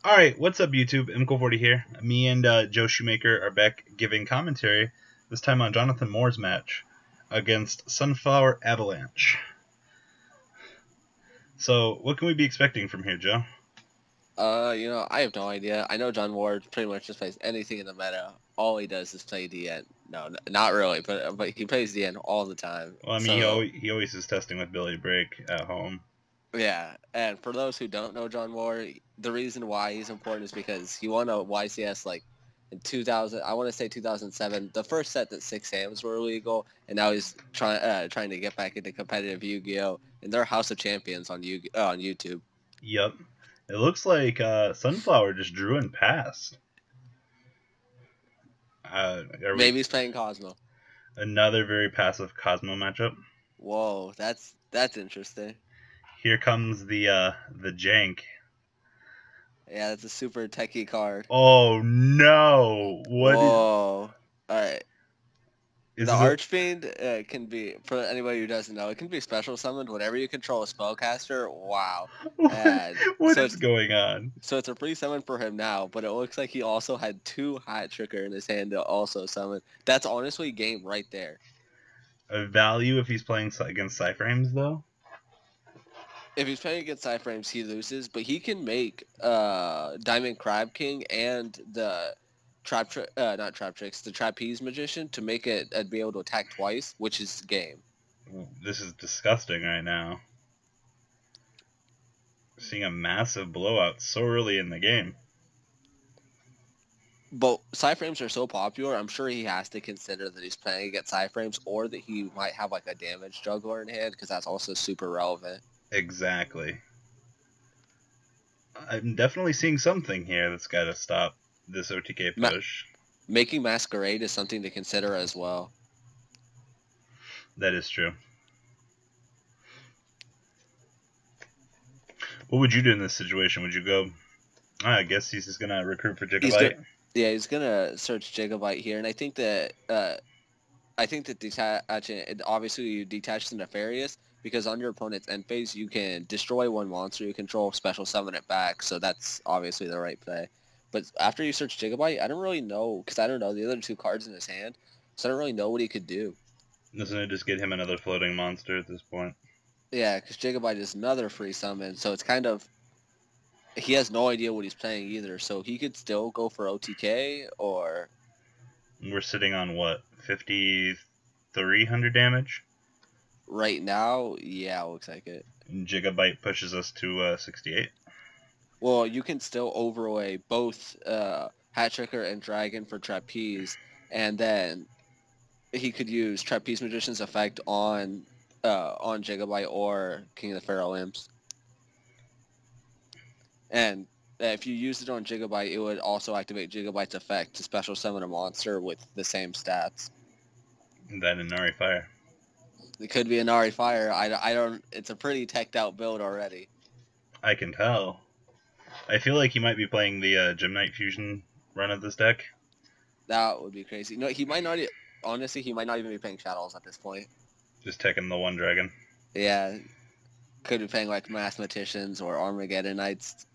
Alright, what's up YouTube? MCool40 here. Me and Joe Shoemaker are back giving commentary, this time on Jonathan Moore's match against Sunflower Avallanche. So, what can we be expecting from here, Joe? I have no idea. I know John Ward pretty much just plays anything in the meta. All he does is play DN. No, not really, but he plays DN all the time. Well, I mean, So, he always is testing with Billy Break at home. yeah, and for those who don't know John Ward, the reason why he's important is because he won a YCS like in 2000. I want to say 2007, the first set that 6 AMs were illegal, and now he's trying to get back into competitive Yu-Gi-Oh! And they're House of Champions on YouTube. Yup. It looks like Sunflower just drew and passed. Maybe he's playing Cosmo. Another very passive Cosmo matchup. Whoa, that's interesting. Here comes the jank. Yeah, that's a super techie card. Oh no! What? Whoa! Alright. Is The Archfiend can be, for anybody who doesn't know, it can be special summoned whenever you control a spellcaster. Wow. What is going on? So it's a free summon for him now, but it looks like he also had 2 Hat Tricker in his hand to also summon. That's honestly game right there. A value if he's playing against Cyframes, though? If he's playing against Cyframes, he loses, but he can make Diamond Crab King and the the Trapeze Magician to make it be able to attack twice, which is game. This is disgusting right now. Seeing a massive blowout so early in the game. But Cyframes are so popular, I'm sure he has to consider that he's playing against Cyframes, or that he might have like a damage juggler in hand, because that's also super relevant. Exactly. I'm definitely seeing something here that's got to stop this OTK push. Making Masquerade is something to consider as well. That is true. What would you do in this situation? Would you go... I guess he's just going to recruit for Gigabyte. He's going to search Gigabyte here, and I think that obviously you detach the Nefarious, because on your opponent's end phase, you can destroy one monster you control, special summon it back, so that's obviously the right play. But after you search Gigabyte, I don't really know, because I don't know the other 2 cards in his hand, so I don't really know what he could do. Doesn't it just get him another floating monster at this point? Yeah, because Gigabyte is another free summon, so it's kind of... He has no idea what he's playing either, so he could still go for OTK, or... We're sitting on, what, 5,300 damage? Right now, yeah, it looks like it. And Gigabyte pushes us to 68. Well, you can still overlay both Hat Tricker and Dragon for Trapeze, and then he could use Trapeze Magician's effect on Gigabyte or King of the Pharaoh Imps. And if you use it on Gigabyte, it would also activate Gigabyte's effect to special summon a monster with the same stats. That Inari Fire. It could be Inari Fire. I don't. It's a pretty teched out build already. I can tell. I feel like he might be playing the Gem Knight Fusion run of this deck. That would be crazy. No, he might not. Honestly, he might not even be playing Shadows at this point. Just taking the one dragon. Yeah. Could be playing like Mathematicians or Armageddon Knights.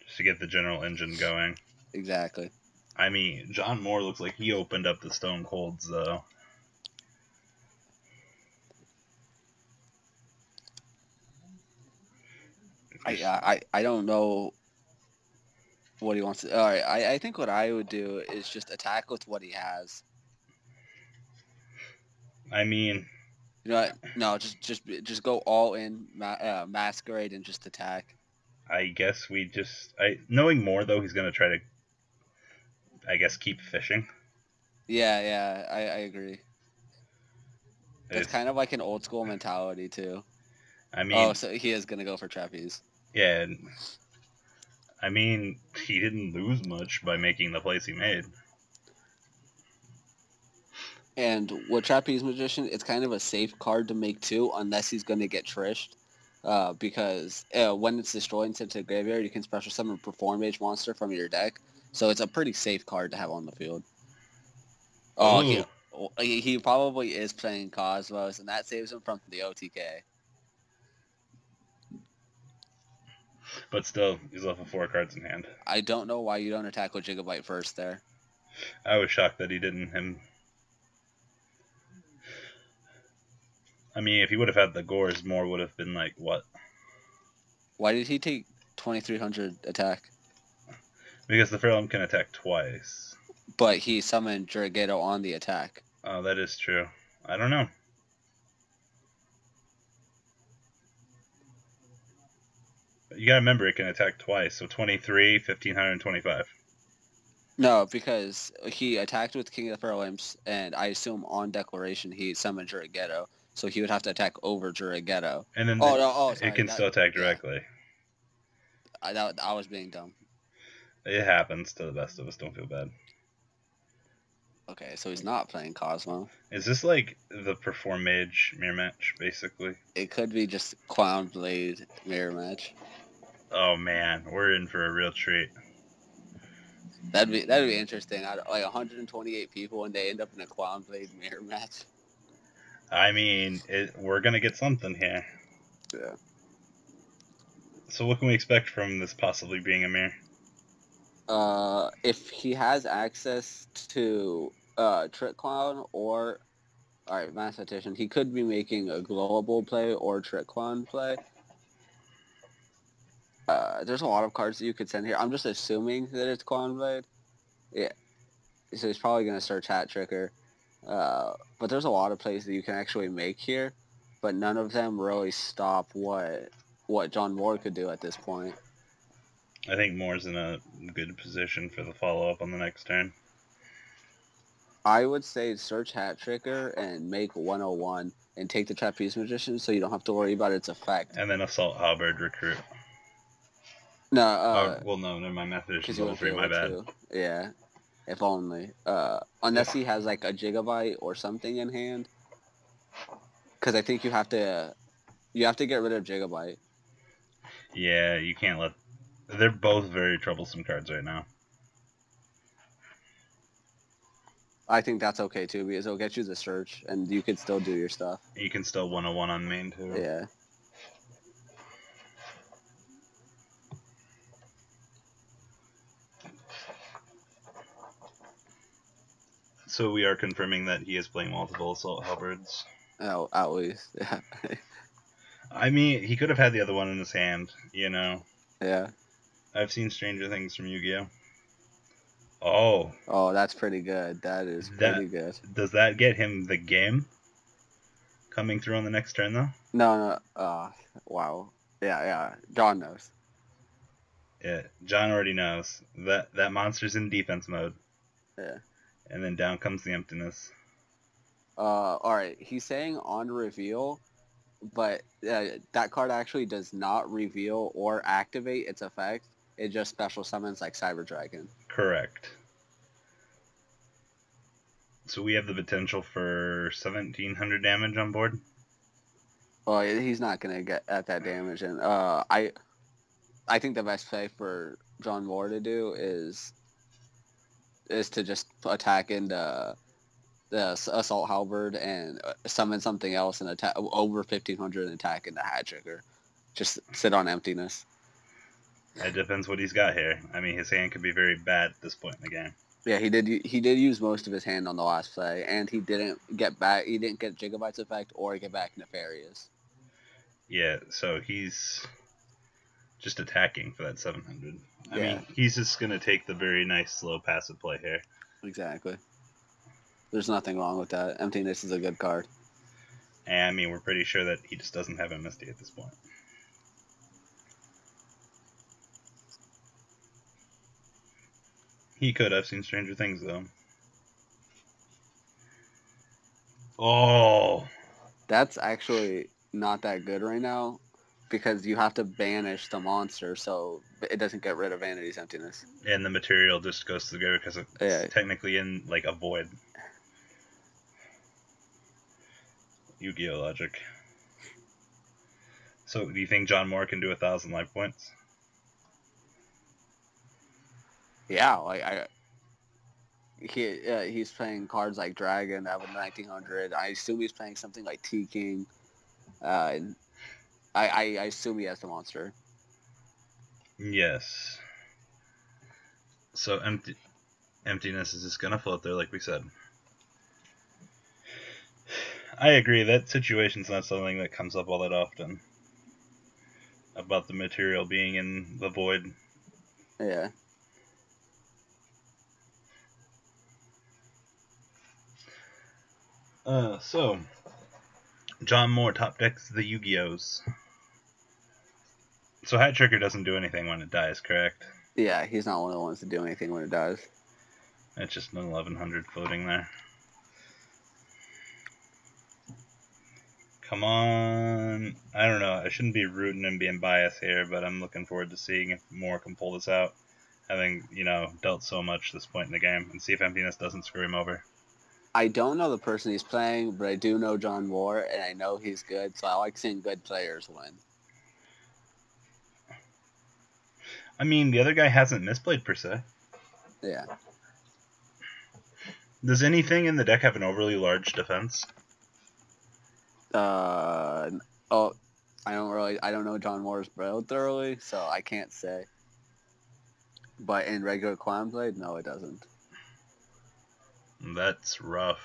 Just to get the general engine going. Exactly. I mean, John Moore looks like he opened up the Stone Colds, though. I don't know what he wants to... Alright, I think what I would do is just attack with what he has. I mean... You know what? No, just go all in Masquerade and just attack. I guess we just... knowing more, though, he's going to try to, I guess, keep fishing. Yeah, I agree. It's kind of like an old school mentality, too. I mean... Oh, so he is going to go for Trapeze. Yeah. I mean, he didn't lose much by making the plays he made. And with Trapeze Magician, it's kind of a safe card to make, too, unless he's going to get Trished. Because when it's destroyed and sent to the graveyard, you can special summon a Perform Mage monster from your deck. So it's a pretty safe card to have on the field. Oh, he probably is playing Cosmos, and that saves him from the OTK. But still, he's left with 4 cards in hand. I don't know why you don't attack with Gigabyte first there. I was shocked that he didn't. I mean, if he would have had the Gores, more would have been like, what? Why did he take 2300 attack? Because the Fairlamp can attack twice. But he summoned Yugioh on the attack. Oh, that is true. I don't know. You gotta remember it can attack twice, so 23, 1525. No, because he attacked with King of the Fairlamps, and I assume on declaration he summoned Yugioh, so he would have to attack over Yugioh. And then sorry, it can still attack directly. Yeah. I was being dumb. It happens to the best of us, don't feel bad. Okay, so he's not playing Cosmo. Is this like the Perform Mage mirror match, basically? It could be just Clown Blade mirror match. Oh man, we're in for a real treat. That'd be interesting. Like 128 people, and they end up in a Clown Blade mirror match. I mean, we're gonna get something here. Yeah. So what can we expect from this possibly being a mirror? If he has access to Trick Clown or Mathematician, he could be making a global play or Trick Clown play. There's a lot of cards that you could send here. I'm just assuming that it's Clown Blade. Yeah. So he's probably going to search Hat Tricker. But there's a lot of plays that you can actually make here, but none of them really stop what John Moore could do at this point. I think Moore's in a good position for the follow-up on the next turn. I would say search Hat Tricker and make 101 and take the Trapeze Magician so you don't have to worry about its effect. And then Assault Halberd recruit. No, well, no, never mind. Mathematician's level 3, my bad. Yeah, if only. Unless he has like a Gigabyte or something in hand. Because I think you have to get rid of Gigabyte. Yeah, you can't let... They're both very troublesome cards right now. I think that's okay too, because it'll get you the search, and you can still do your stuff. You can still 101 on main too. Yeah. So we are confirming that he is playing multiple Assault Halberds. Oh, at least. Yeah. I mean, he could have had the other one in his hand, you know. Yeah. I've seen stranger things from Yu-Gi-Oh! Oh. Oh, that's pretty good. That is pretty good. Does that get him the game? Coming through on the next turn, though? No. Wow. Yeah. John knows. Yeah, John already knows. That monster's in defense mode. Yeah. And then down comes the emptiness. Alright. He's saying on reveal, but that card actually does not reveal or activate its effect. It just special summons like Cyber Dragon. Correct. So we have the potential for 1,700 damage on board? Oh, he's not going to get at that damage. And I think the best play for John Moore to do is to just attack into the Assault Halberd and summon something else and attack over 1,500 and attack into Hat Tricker. Just sit on emptiness. It depends what he's got here. I mean, his hand could be very bad at this point in the game. Yeah, he did use most of his hand on the last play, and he didn't get Gigabyte's effect or get back Nefarious. Yeah, so he's just attacking for that 700. I mean, he's just going to take the very nice, slow, passive play here. Exactly. There's nothing wrong with that. Emptiness is a good card. And, I mean, we're pretty sure that he just doesn't have MSD at this point. He could have seen Stranger Things, though. Oh! That's actually not that good right now, because you have to banish the monster so it doesn't get rid of Vanity's Emptiness. And the material just goes to the grave because it's technically in, like, a void. Yu-Gi-Oh! Logic. So, do you think John Moore can do 1,000 life points? Yeah, he's playing cards like Dragon that with 1,900. I assume he's playing something like T-King. I assume he has the monster. Yes. So emptiness is just gonna float there, like we said. I agree, that situation's not something that comes up all that often. About the material being in the void. Yeah. So John Moore top decks the Yu-Gi-Ohs. So Hat Tricker doesn't do anything when it dies, correct? Yeah, he's not one of the ones to do anything when it does. It's just an 1100 floating there. Come on. I don't know. I shouldn't be rooting and being biased here, but I'm looking forward to seeing if Moore can pull this out. Having, dealt so much this point in the game, and see if emptiness doesn't screw him over. I don't know the person he's playing, but I do know John Moore, and I know he's good, so I like seeing good players win. I mean, the other guy hasn't misplayed per se. Yeah. Does anything in the deck have an overly large defense? I don't know John Moore's build thoroughly, so I can't say. But in regular Clown Blade, no, it doesn't. That's rough.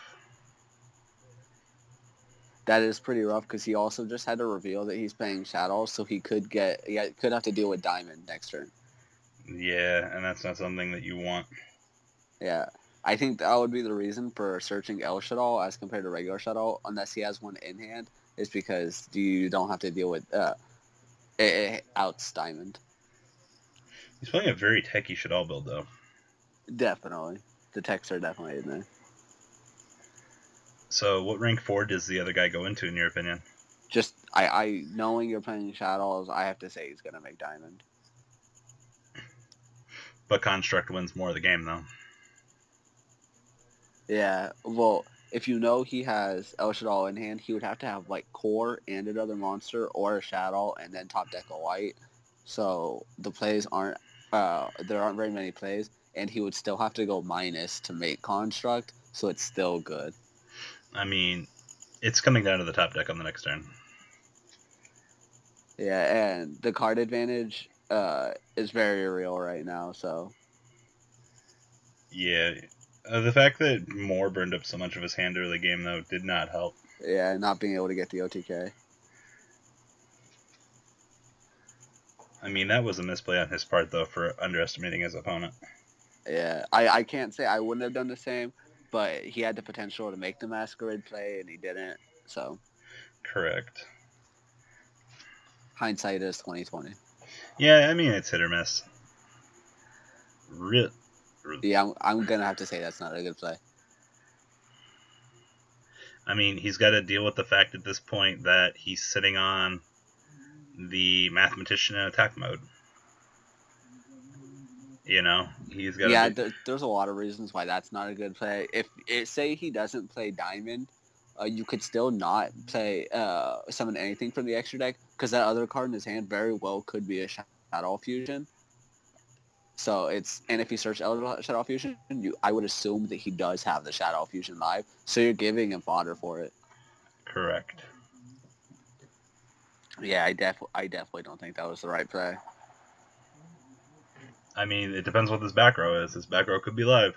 That is pretty rough because he also just had to reveal that he's playing Shadows, so he could have to deal with Diamond next turn. Yeah, and that's not something that you want. Yeah. I think that would be the reason for searching El Shadow as compared to regular Shadow, unless he has one in hand, is because you don't have to deal with outs Diamond. He's playing a very techy Shadal build, though. Definitely. The techs are definitely in there. So what rank 4 does the other guy go into, in your opinion? Just, I knowing you're playing Shadows, I have to say he's going to make Diamond. But Construct wins more of the game, though. Yeah, well, if you know he has El Shadow in hand, he would have to have, like, Core and another monster, or a Shadow, and then top deck a white. So the plays aren't, there aren't very many plays, and he would still have to go minus to make Construct, so it's still good. I mean, it's coming down to the top deck on the next turn. Yeah, and the card advantage is very real right now, so... Yeah. The fact that Moore burned up so much of his hand early game, though, did not help. Yeah, not being able to get the OTK. I mean, that was a misplay on his part, though, for underestimating his opponent. Yeah, I can't say I wouldn't have done the same, but he had the potential to make the Masquerade play, and he didn't, so... Correct. Hindsight is 20/20. Yeah, I mean, it's hit or miss. Yeah, I'm gonna have to say that's not a good play. I mean, he's got to deal with the fact at this point that he's sitting on the Mathematician in attack mode. He's got. Yeah, there's a lot of reasons why that's not a good play. Say he doesn't play Diamond, you could still not play summon anything from the extra deck because that other card in his hand very well could be a Shadow Fusion. So and if you search Shadow Fusion, I would assume that he does have the Shadow Fusion live. So you're giving him fodder for it. Correct. Yeah, I definitely don't think that was the right play. I mean, it depends what this back row is. This back row could be live.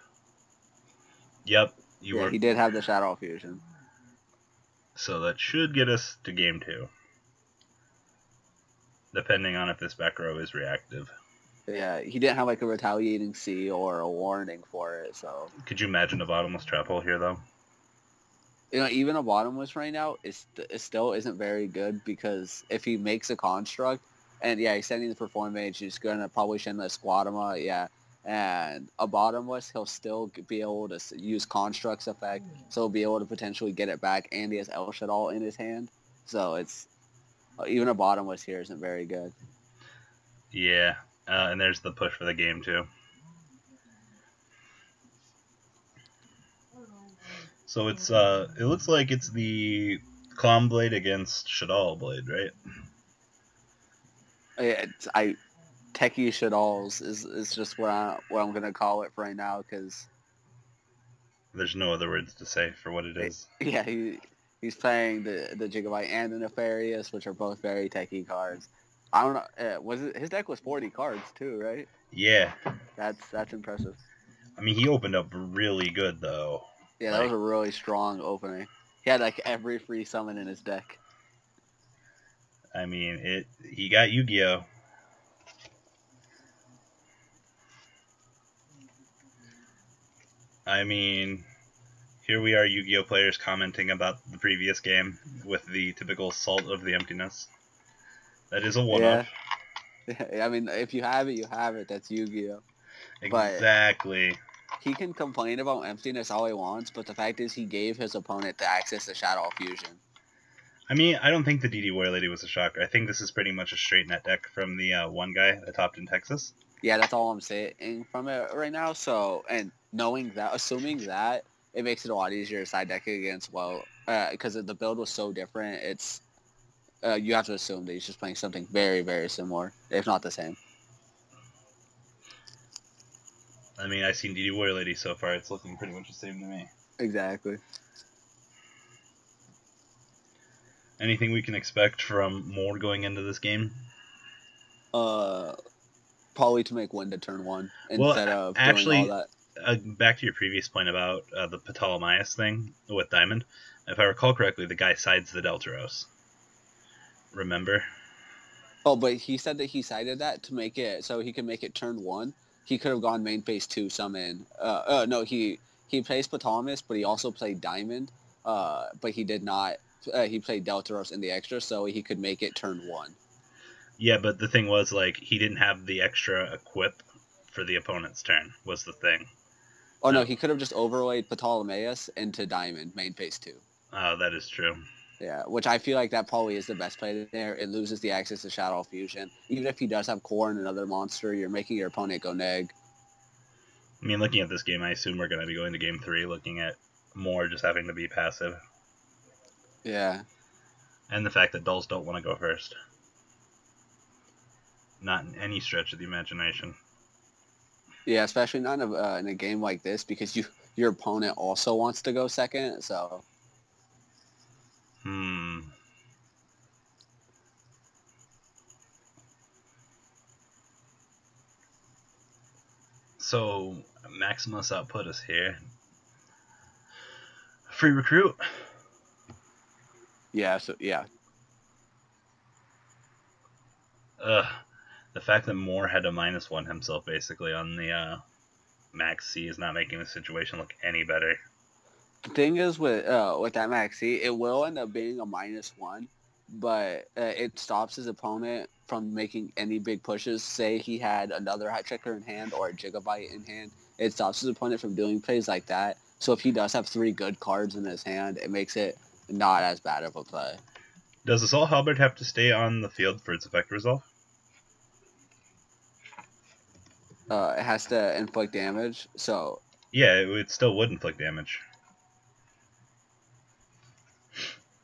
Yep. He did have the Shadow Fusion. So that should get us to game 2. Depending on if this back row is reactive. Yeah, he didn't have like a retaliating C or a warning for it, so... Could you imagine a bottomless trap hole here, though? Even a bottomless right now, it still isn't very good because if he makes a construct, and yeah, he's sending the Perform Mage, he's going to probably send the Squadama, yeah, and a bottomless, he'll still be able to use Construct's effect, so he'll be able to potentially get it back, and he has El Shaddai in his hand, so it's... even a bottomless here isn't very good. Yeah, and there's the push for the game, too. So it's it looks like it's the Clown Blade against Shadal Blade, right? Yeah, Techie Shadals is just what I'm gonna call it for right now because there's no other words to say for what it is. Yeah, he's playing the Gigabyte and the Nefarious, which are both very techie cards. I don't know. His deck was 40 cards too, right? Yeah. That's impressive. I mean, he opened up really good though. Yeah, that Like, was a really strong opening. He had like every free summon in his deck. I mean, he got Yugioh. I mean, here we are, Yu-Gi-Oh players commenting about the previous game with the typical Salt of the Emptiness. That is a one-up. Yeah. I mean, if you have it, you have it. That's Yu-Gi-Oh. But Exactly. he can complain about emptiness all he wants, but the fact is he gave his opponent the access to Shadow Fusion. I mean, I don't think the DD War Lady was a shocker. I think this is pretty much a straight net deck from the one guy that topped in Texas. Yeah, that's all I'm saying from it right now. So, and assuming that, it makes it a lot easier to side deck against, because the build was so different, you have to assume that he's just playing something very, very similar, if not the same. I mean, I've seen DD War Lady so far. It's looking pretty much the same to me. Exactly. Anything we can expect from more going into this game? Probably to make Winda turn 1 instead of actually, doing all that. Back to your previous point about the Ptolemaeus thing with Diamond. If I recall correctly, the guy sides the Deltaros. Remember? Oh, but he said that he sided that to make it so he could make it turn 1. He could have gone main phase 2 summon. No, he plays Ptolemaeus, but he also played Diamond. But he did not. He played Deltaros in the extra, so he could make it turn 1. Yeah, but the thing was, like, he didn't have the extra equip for the opponent's turn, was the thing. Oh, no, he could have just overlaid Ptolemaeus into Diamond, main phase 2. Oh, that is true. Yeah, which I feel like that probably is the best play there. It loses the access to Shadow Fusion. Even if he does have core and another monster, you're making your opponent go neg. I mean, looking at this game, I assume we're going to be going to game 3, looking at more just having to be passive. Yeah. And the fact that Dulls don't want to go first. Not in any stretch of the imagination. Yeah, especially not in a game like this, because your opponent also wants to go second, so... So, Maximus output is here. Free recruit. Yeah, so, yeah. The fact that Moore had a -1 himself, basically, on the Max C is not making the situation look any better. The thing is with that Max C, it will end up being a -1, but it stops his opponent from making any big pushes. Say he had another Hat Checker in hand or a Gigabyte in hand. It stops his opponent from doing plays like that. So if he does have 3 good cards in his hand, it makes it not as bad of a play. Does Assault Halberd have to stay on the field for its effect resolve? It has to inflict damage, so... Yeah, it still would inflict damage.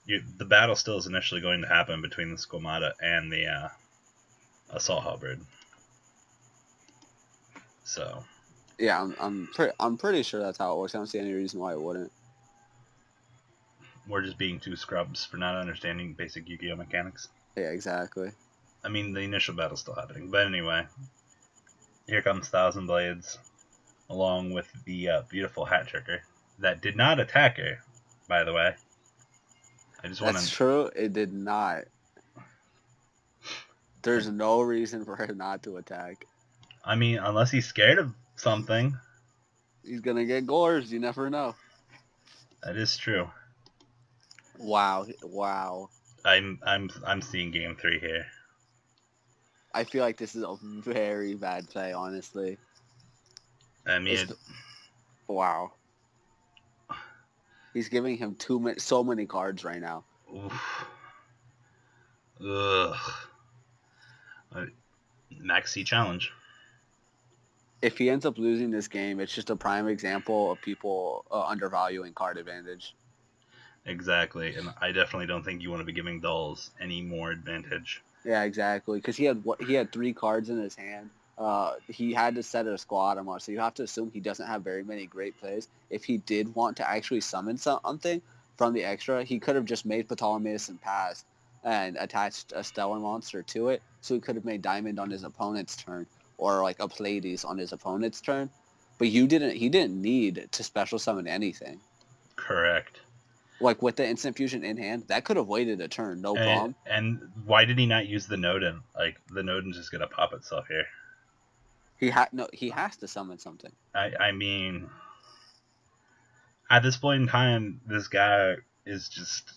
The battle still is initially going to happen between the Squamata and the Assault Halberd. So... Yeah, I'm pretty sure that's how it works. I don't see any reason why it wouldn't. We're just being two scrubs for not understanding basic Yu-Gi-Oh mechanics. Yeah, exactly. I mean, the initial battle's still happening. But anyway, here comes Thousand Blades, along with the beautiful Hat Tricker that did not attack her, by the way. That's true. It did not. There's no reason for her not to attack. I mean, unless he's scared of something. He's gonna get gores. You never know. That is true. Wow. I'm seeing game 3 here. I feel like this is a very bad play, honestly. I mean, wow. He's giving him so many cards right now. Oof. Ugh. Max C challenge. If he ends up losing this game, it's just a prime example of people undervaluing card advantage. Exactly, and I definitely don't think you want to be giving Dulls any more advantage. Yeah, exactly, because he had 3 cards in his hand. He had to set a squad, so you have to assume he doesn't have very many great plays. If he did want to actually summon something from the extra, he could have just made Ptolemaeus and passed and attached a Stellar monster to it. so he could have made Diamond on his opponent's turn, or like a Pleiades on his opponent's turn. But he didn't need to special summon anything. Correct. Like with the instant fusion in hand, that could have waited a turn, no problem. And why did he not use the Nodin? Like the Nodin's just gonna pop itself here. He has to summon something. I mean, at this point in time, this guy is just.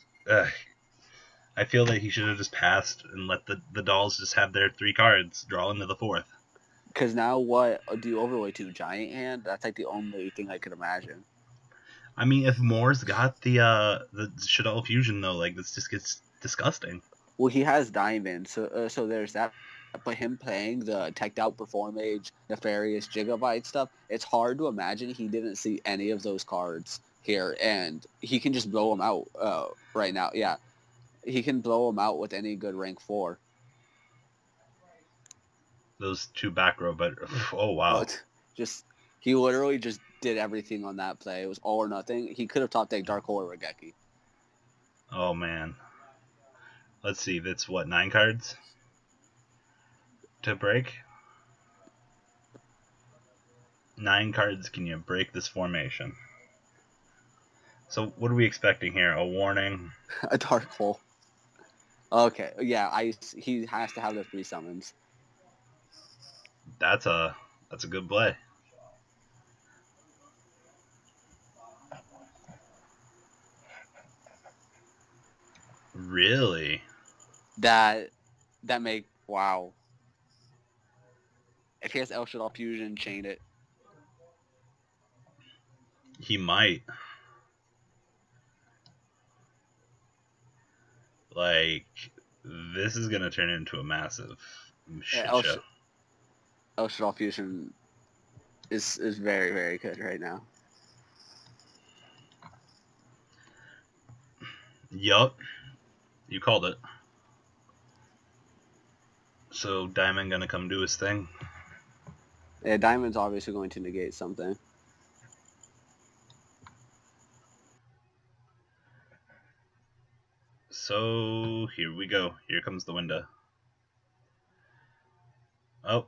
I feel that he should have just passed and let the dolls just have their 3 cards draw into the 4th. Because now what do you overlay to? Giant hand? That's like the only thing I could imagine. I mean, if Moore's got the Shaddoll Fusion though, like this just gets disgusting. Well, he has Diamond, so there's that. But him playing the Teched Out Perform Age, Nefarious, Gigabyte stuff, it's hard to imagine he didn't see any of those cards here, and he can just blow them out right now. Yeah, he can blow them out with any good rank 4. Those 2 back row, but oh wow. He literally just did everything on that play. It was all or nothing. He could have top decked Dark Hole or Regeki. Oh man. Let's see, that's what, 9 cards to break? 9 cards, can you break this formation? So what are we expecting here? A warning? A Dark Hole. Okay, yeah, he has to have the 3 summons. That's a good play. Really? Wow. If he has El Shaddoll Fusion, chain it. He might. Like, this is gonna turn into a massive shit show. El Shaddoll Fusion is very, very good right now. Yup. You called it. So Diamond gonna come do his thing? Yeah, Diamond's obviously going to negate something. So here we go. Here comes the window. Oh,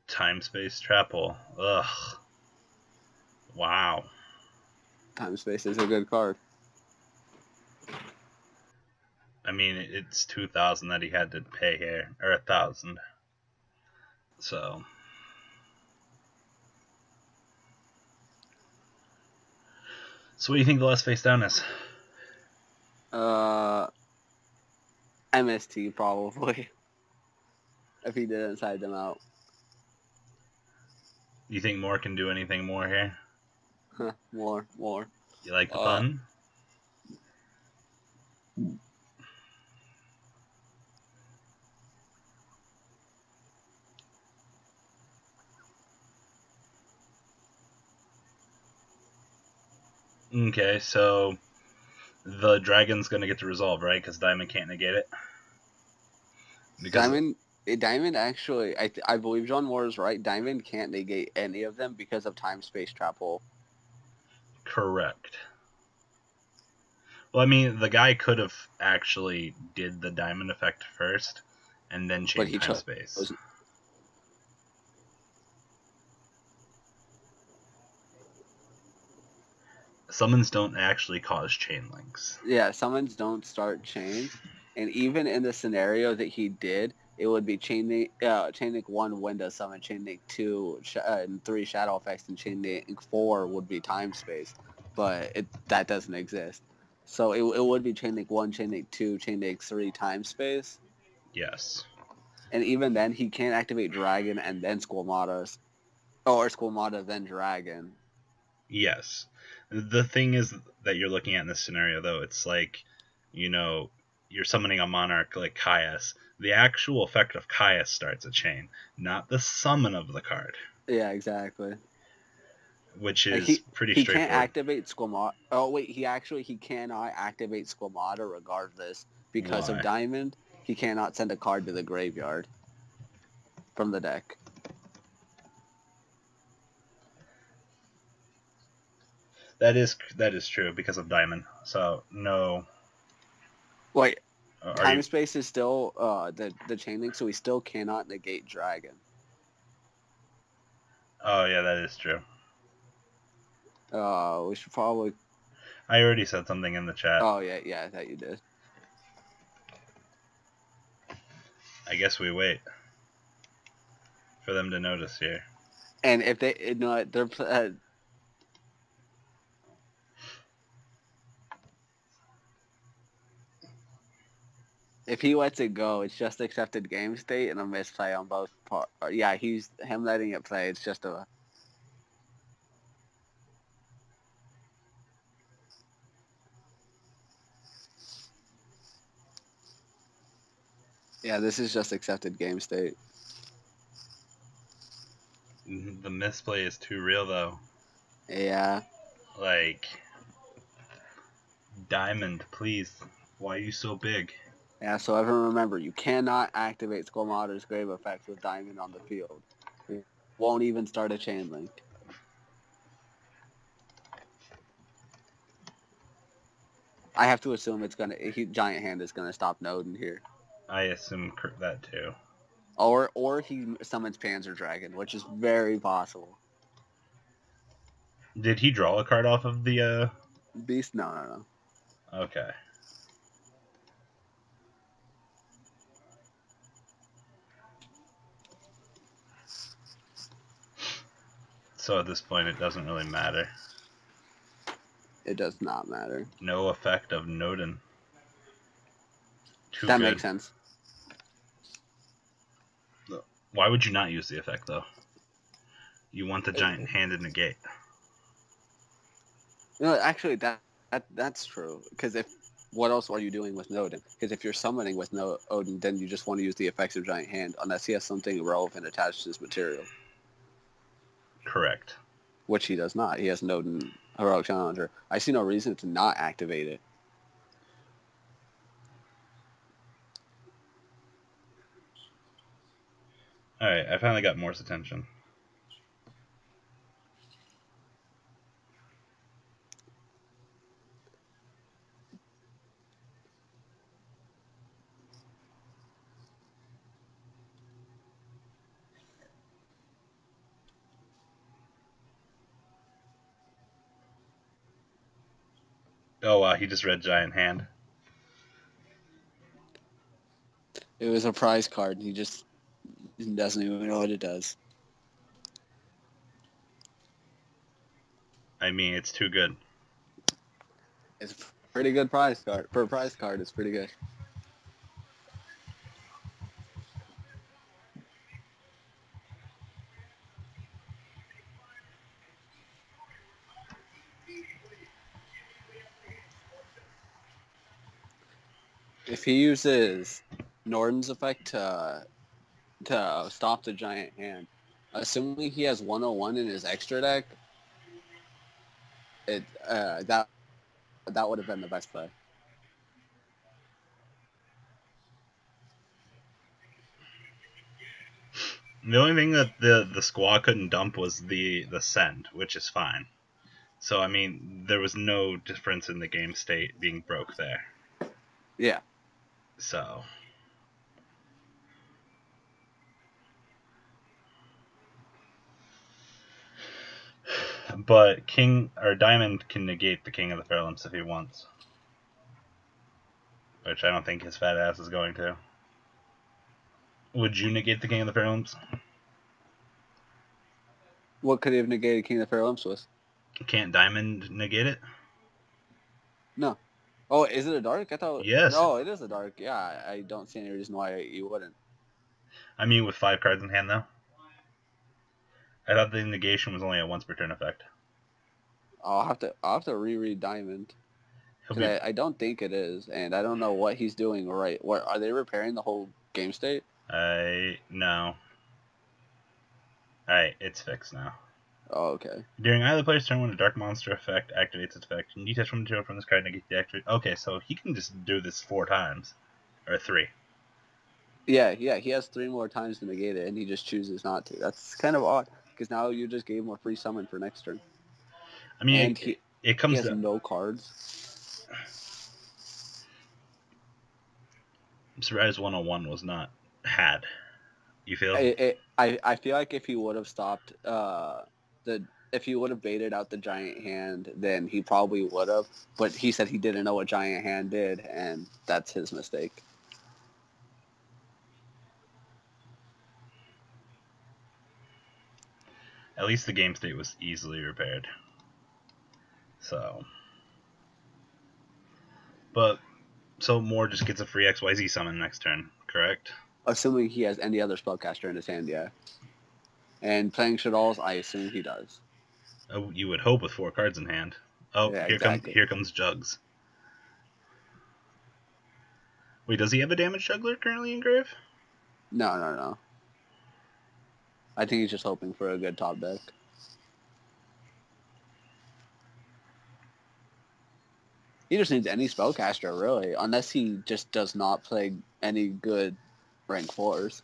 time space trap hole. Ugh. Wow. Time space is a good card. I mean, it's 2,000 that he had to pay here, or 1,000. So. So what do you think the last face down is? MST probably. If he didn't side them out. You think Moore can do anything more here? More. You like the pun? Okay, so the dragon's gonna get to resolve, right? Because Diamond can't negate it. Diamond actually, I believe John Moore is right. Diamond can't negate any of them because of time space trap hole. Correct. Well, I mean, the guy could have actually did the Diamond effect first, and then changed time space. Summons don't actually cause chain links. Yeah, summons don't start chains, and even in the scenario that he did, it would be chain link 1 window summon, chain link 2 and 3 shadow effects, and chain link 4 would be time space, but that doesn't exist. So it would be chain link 1, chain link 2, chain link 3 time space. Yes. And even then, he can't activate Dragon and then Squamadas, or Squamada then Dragon. Yes. The thing is that you're looking at in this scenario, though, it's like, you're summoning a Monarch like Caius. The actual effect of Caius starts a chain, not the summon of the card. Yeah, exactly. Which is pretty straightforward. He can't activate Squamada. Oh, wait, he cannot activate Squamada regardless. Because of Diamond, he cannot send a card to the graveyard from the deck. That is true because of Diamond. So no. Wait, Are Time you? and space is still the chain link, so we still cannot negate dragon. Oh yeah, that is true. We should probably. I already said something in the chat. Oh yeah, I thought you did. I guess we wait for them to notice here. And if they, you know, they're. If he lets it go, it's just accepted game state and a misplay on both parts. Yeah, him letting it play. It's just a. Yeah, this is just accepted game state. The misplay is too real though. Yeah. Like, Diamond, please. Why are you so big? Yeah, so everyone remember, you cannot activate Squamater's Grave effects with Diamond on the field. It won't even start a chain link. I have to assume Giant Hand is gonna stop Node in here. I assume that too. Or he summons Panzer Dragon, which is very possible. Did he draw a card off of the Beast? No. Okay. So at this point, it doesn't really matter. It does not matter. No effect of Nodin. That makes sense. Why would you not use the effect though? You want the Giant Hand to negate. No, actually, that's true. Because what else are you doing with Nodin? Because if you're summoning with Odin, then you just want to use the effects of Giant Hand, unless he has something relevant attached to his material. Correct. Which he does not. He has Nodin Heroic Challenger. I see no reason to not activate it. Alright, I finally got Morse's attention. Oh wow, he just read Giant Hand. It was a prize card. He just doesn't even know what it does. I mean, it's too good. It's a pretty good prize card. For a prize card, it's pretty good. If he uses Norton's effect to stop the Giant Hand, assuming he has 101 in his extra deck, that would have been the best play. The only thing that the squad couldn't dump was the send, which is fine. So I mean, there was no difference in the game state being broke there. Yeah. So. But King or Diamond can negate the King of the Fairlamps if he wants. Which I don't think his fat ass is going to. Would you negate the King of the Fairlamps? What could he have negated King of the Fairlamps with? Can't Diamond negate it? No. Oh, is it a dark? I thought. Yes. No, it is a dark. Yeah, I don't see any reason why you wouldn't. I mean, with 5 cards in hand, though. I thought the negation was only a once per turn effect. I'll have to reread Diamond. I don't think it is, and I don't know what he's doing right. What are they repairing the whole game state? No. Alright, it's fixed now. Oh, okay. During either player's turn, when a dark monster effect activates its effect, you can detach one material from this card and negate the activate. Okay, so he can just do this 4 times. Or 3. Yeah, he has 3 more times to negate it, and he just chooses not to. That's kind of odd, because now you just gave him a free summon for next turn. I mean, and it comes he has to... no cards. Surprise 101 was not had. You feel? I feel like if he would have stopped if he would have baited out the giant hand, then he probably would have. But he said he didn't know what giant hand did, and that's his mistake. At least the game state was easily repaired. So. So Moore just gets a free XYZ summon next turn, correct? Assuming he has any other spellcaster in his hand, yeah. And playing Shaddolls, I assume he does. Oh, you would hope with 4 cards in hand. Oh, Yeah, here comes Jugs. Wait, does he have a damage juggler currently in grave? No. I think he's just hoping for a good top deck. He just needs any spellcaster, really, unless he just does not play any good rank 4s.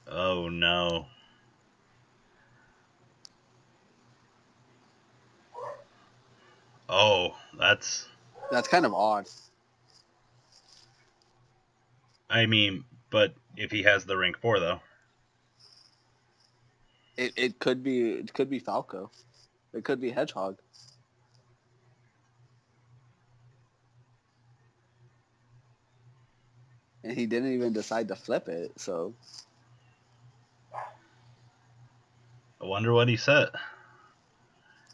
Oh, no. Oh, that's kind of odd. I mean, but if he has the rank 4, though. It could be Falco. It could be Hedgehog. And he didn't even decide to flip it, so... I wonder what he set.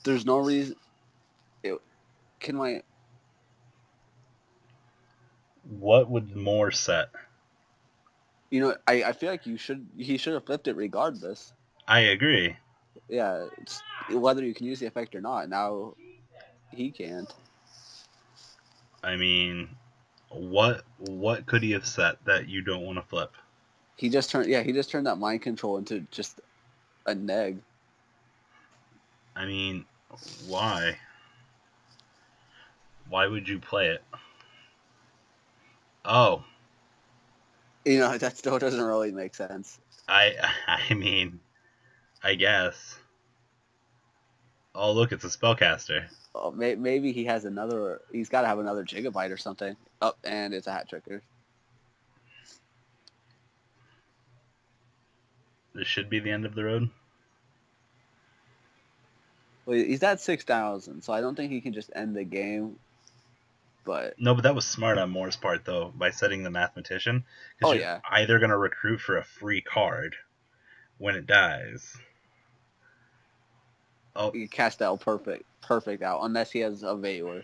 There's no reason... What would Moore set? You know, I feel like he should have flipped it regardless. I agree. Yeah, whether you can use the effect or not. Now, he can't. I mean, what could he have set that you don't want to flip? He just turned that mind control into just a neg. I mean, why? Why would you play it? Oh. You know, that still doesn't really make sense. I mean, I guess. Oh, look, it's a spellcaster. Oh, maybe he has another... He's got to have another Gigabyte or something. Oh, and it's a hat tricker. This should be the end of the road. Well, he's at 6,000, so I don't think he can just end the game. But no, but that was smart on Moore's part, though, by setting the mathematician. Oh, you're yeah. either going to recruit for a free card when it dies. Oh, he cast out perfect out, unless he has a Veiler.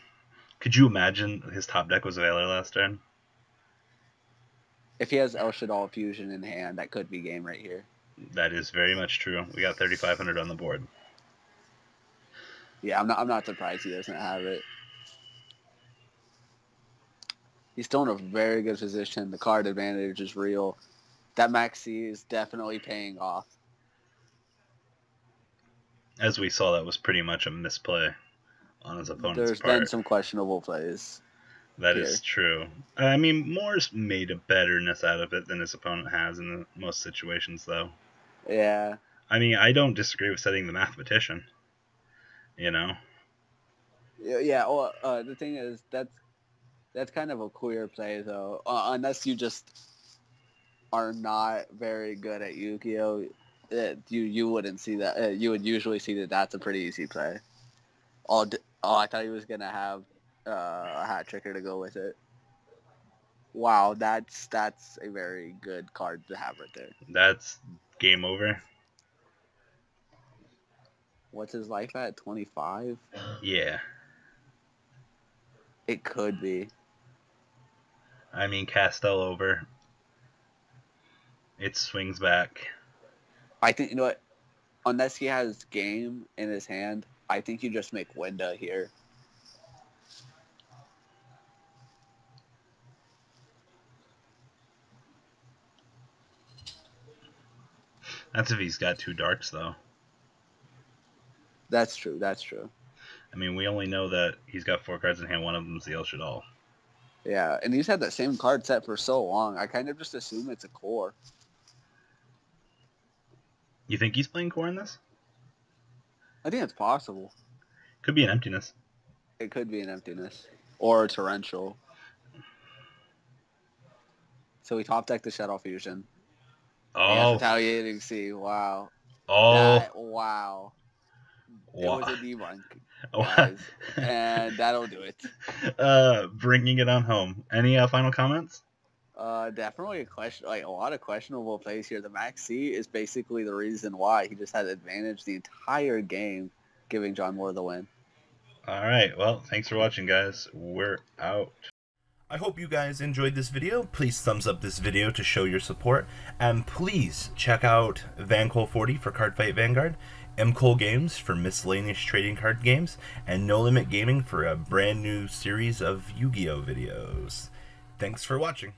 Could you imagine his top deck was Veiler last turn? If he has El Shaddai Fusion in hand, that could be game right here. That is very much true. We got 3,500 on the board. Yeah, I'm not surprised he doesn't have it. He's still in a very good position. The card advantage is real. That Maxi is definitely paying off. As we saw, that was pretty much a misplay on his opponent's There's part. been some questionable plays. That is true. I mean, Moore's made a betterness out of it than his opponent has in most situations, though. Yeah. I mean, I don't disagree with setting the mathematician. You know? Yeah, well, the thing is, that's kind of a queer play, though. Unless you just are not very good at Yugioh, you wouldn't see that. You would usually see that that's a pretty easy play. Oh, I thought he was going to have a hat tricker to go with it. Wow, that's a very good card to have right there. That's game over. What's his life at? 25? Yeah. It could be. I mean, Castell over. It swings back. I think, you know what? Unless he has game in his hand, I think you just make Winda here. That's if he's got 2 darks, though. That's true. I mean, we only know that he's got 4 cards in hand. One of them's the El Shaddai. Yeah, and he's had that same card set for so long. I kind of just assume it's a core. You think he's playing core in this? I think it's possible. Could be an emptiness. It could be an emptiness. Or a torrential. So he top decked the Shadow Fusion. Oh. Retaliating C. Wow. Oh. Wow. It Wow. was a debunk, guys. And that'll do it. Bringing it on home. Any final comments? Definitely a lot of questionable plays here. The Max C is basically the reason why he just had advantage the entire game, giving John Moore the win. All right. Well, thanks for watching, guys. We're out. I hope you guys enjoyed this video. Please thumbs up this video to show your support. And please check out Vanguard 40 for Cardfight Vanguard, mkohl Games for miscellaneous trading card games, and No Limit Gaming for a brand new series of Yu-Gi-Oh videos. Thanks for watching.